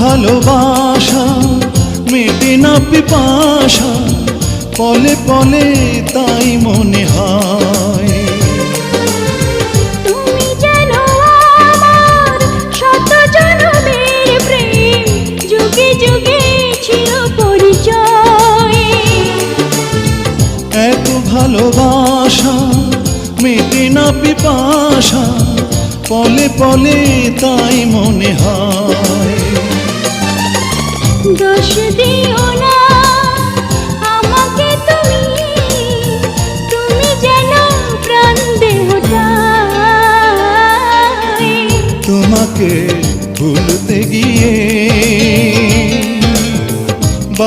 ভালোবাসা মেটে না পিপাসা, পলে পলে তাই মনে হয়। তুমি যেন আমার শত জনমের প্রেম, যুগে যুগে ছিল পরিচয়। এত ভালোবাসা মেটে না পিপাসা, পলে পলে তাই মনে হয়। দোষ দিও